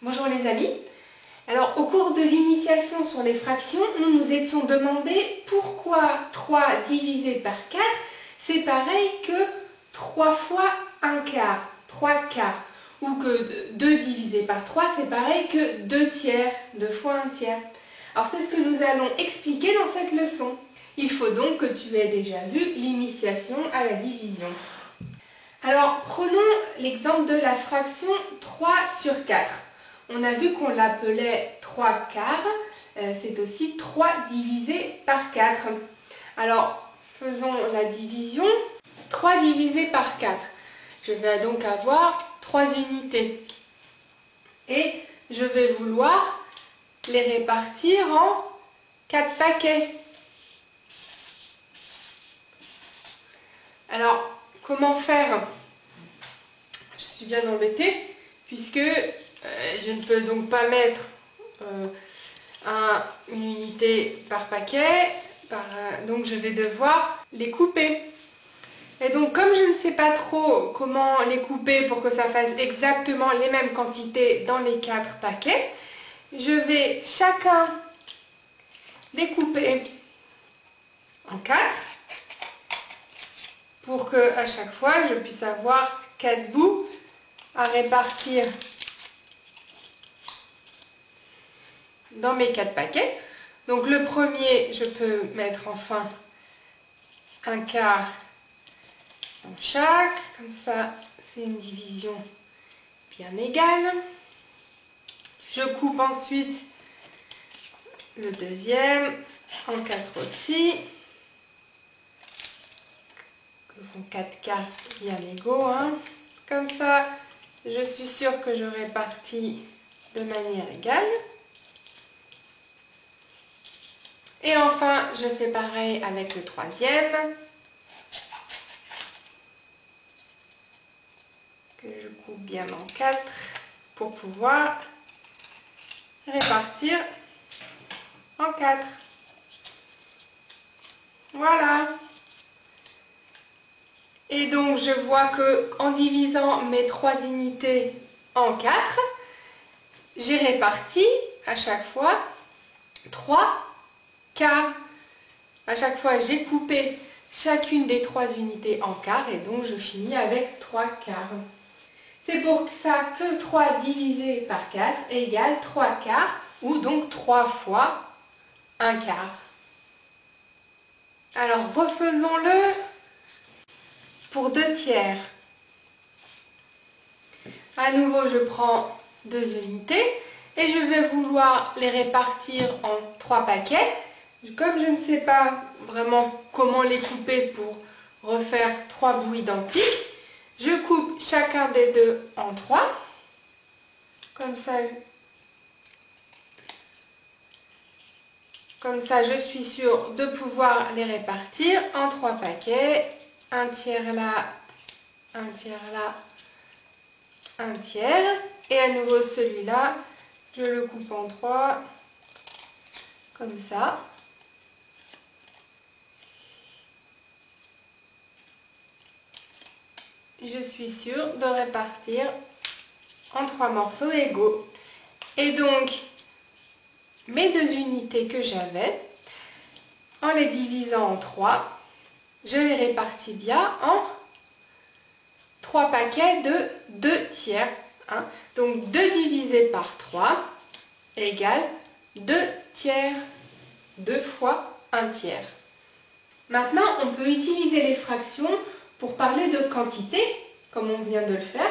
Bonjour les amis. Alors au cours de l'initiation sur les fractions, nous nous étions demandé pourquoi 3 divisé par 4 c'est pareil que 3 fois 1 quart, 3 quarts, ou que 2 divisé par 3 c'est pareil que 2 tiers, 2 fois 1 tiers. Alors c'est ce que nous allons expliquer dans cette leçon. Il faut donc que tu aies déjà vu l'initiation à la division. Alors prenons l'exemple de la fraction 3 sur 4. On a vu qu'on l'appelait 3 quarts, c'est aussi 3 divisé par 4. Alors faisons la division. 3 divisé par 4. Je vais donc avoir 3 unités. Et je vais vouloir les répartir en 4 paquets. Alors, comment faire? Je suis bien embêtée puisque je ne peux donc pas mettre une unité par paquet, donc je vais devoir les couper. Et donc comme je ne sais pas trop comment les couper pour que ça fasse exactement les mêmes quantités dans les 4 paquets, je vais chacun découper en 4 pour que à chaque fois je puisse avoir 4 bouts à répartir dans mes 4 paquets. Donc le premier, je peux mettre enfin un quart dans chaque, comme ça c'est une division bien égale. Je coupe ensuite le deuxième en 4 aussi. Ce sont 4 quarts bien égaux, hein. Comme ça, je suis sûre que je répartis de manière égale. Et enfin, je fais pareil avec le troisième, que je coupe bien en 4 pour pouvoir répartir en 4. Voilà. Et donc, je vois que en divisant mes 3 unités en 4, j'ai réparti à chaque fois 3 quarts. À chaque fois, j'ai coupé chacune des 3 unités en quarts et donc je finis avec 3 quarts. C'est pour ça que 3 divisé par 4 égale 3 quarts, ou donc 3 fois 1 quart. Alors, refaisons-le pour 2 tiers. À nouveau, je prends 2 unités et je vais vouloir les répartir en 3 paquets. Comme je ne sais pas vraiment comment les couper pour refaire 3 bouts identiques, je coupe chacun des deux en 3. Comme ça, je suis sûre de pouvoir les répartir en 3 paquets. Un tiers là, un tiers là, un tiers. Et à nouveau celui-là, je le coupe en 3, comme ça. Je suis sûre de répartir en 3 morceaux égaux. Et donc, mes 2 unités que j'avais, en les divisant en 3, je les répartis bien en 3 paquets de 2 tiers. Hein. Donc 2 divisé par 3 égale 2 tiers, 2 fois 1 tiers. Maintenant, on peut utiliser les fractions pour parler de quantité, comme on vient de le faire,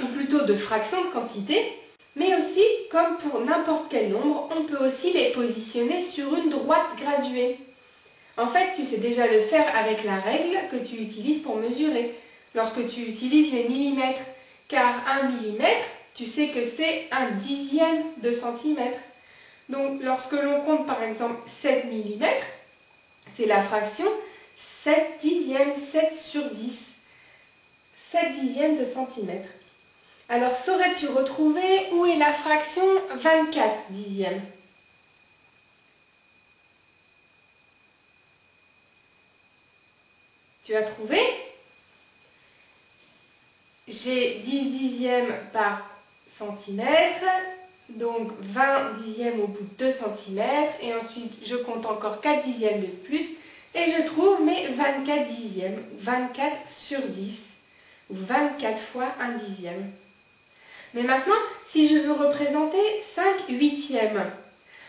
ou plutôt de fractions de quantité, mais aussi, comme pour n'importe quel nombre, on peut aussi les positionner sur une droite graduée. En fait, tu sais déjà le faire avec la règle que tu utilises pour mesurer, lorsque tu utilises les millimètres, car 1 millimètre, tu sais que c'est 1/10 de centimètre. Donc, lorsque l'on compte par exemple 7 millimètres, c'est la fraction 7 dixièmes, 7 sur 10, 7 dixièmes de centimètre. Alors, saurais-tu retrouver où est la fraction 24 dixièmes? Tu as trouvé? J'ai 10 dixièmes par cm, donc 20 dixièmes au bout de 2 cm, et ensuite je compte encore 4 dixièmes de plus, et je trouve mes 24 dixièmes, 24 sur 10, ou 24 fois 1 dixième. Mais maintenant, si je veux représenter 5 huitièmes,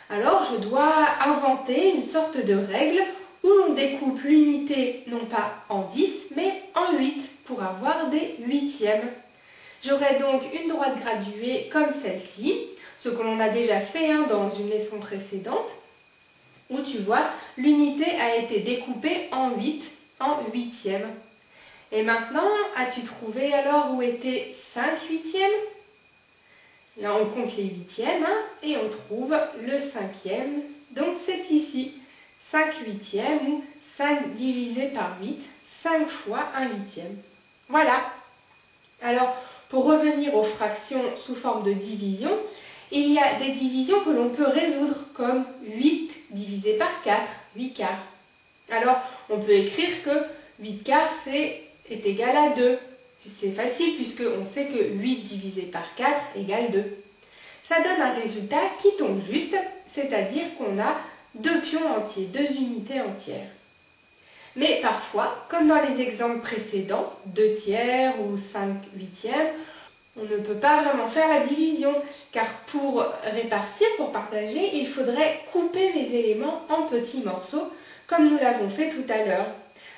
alors je dois inventer une sorte de règle où l'on découpe l'unité non pas en 10, mais en 8 pour avoir des huitièmes. J'aurai donc une droite graduée comme celle-ci, ce que l'on a déjà fait dans une leçon précédente, où tu vois, l'unité a été découpée en 8, en huitièmes. Et maintenant, as-tu trouvé alors où étaient 5 huitièmes? Là, on compte les huitièmes et on trouve le cinquième. Donc, c'est ici 5 huitièmes ou 5 divisé par 8, 5 fois 1 huitième. Voilà. Alors, pour revenir aux fractions sous forme de division, il y a des divisions que l'on peut résoudre comme 8 divisé par 4, 8 quarts. Alors, on peut écrire que 8 quarts est égal à 2. C'est facile puisqu'on sait que 8 divisé par 4 égale 2. Ça donne un résultat qui tombe juste, c'est-à-dire qu'on a 2 pions entiers, 2 unités entières. Mais parfois, comme dans les exemples précédents, 2 tiers ou 5 huitièmes, on ne peut pas vraiment faire la division, car pour répartir, pour partager, il faudrait couper les éléments en petits morceaux, comme nous l'avons fait tout à l'heure.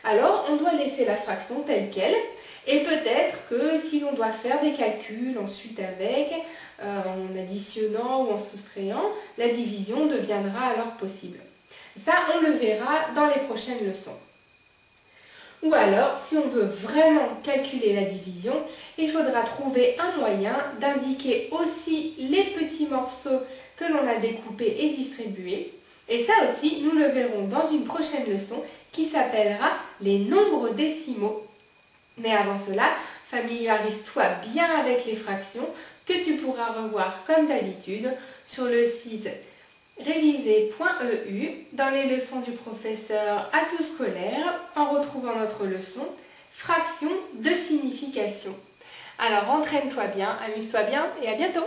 Alors, on doit laisser la fraction telle qu'elle, et peut-être que si l'on doit faire des calculs ensuite avec, en additionnant ou en soustrayant, la division deviendra alors possible. Ça, on le verra dans les prochaines leçons. Ou alors, si on veut vraiment calculer la division, il faudra trouver un moyen d'indiquer aussi les petits morceaux que l'on a découpés et distribués. Et ça aussi, nous le verrons dans une prochaine leçon qui s'appellera les nombres décimaux. Mais avant cela, familiarise-toi bien avec les fractions que tu pourras revoir comme d'habitude sur le site réviser.eu dans les leçons du professeur Atout Scolaire en retrouvant notre leçon Fractions de signification. Alors entraîne-toi bien, amuse-toi bien et à bientôt!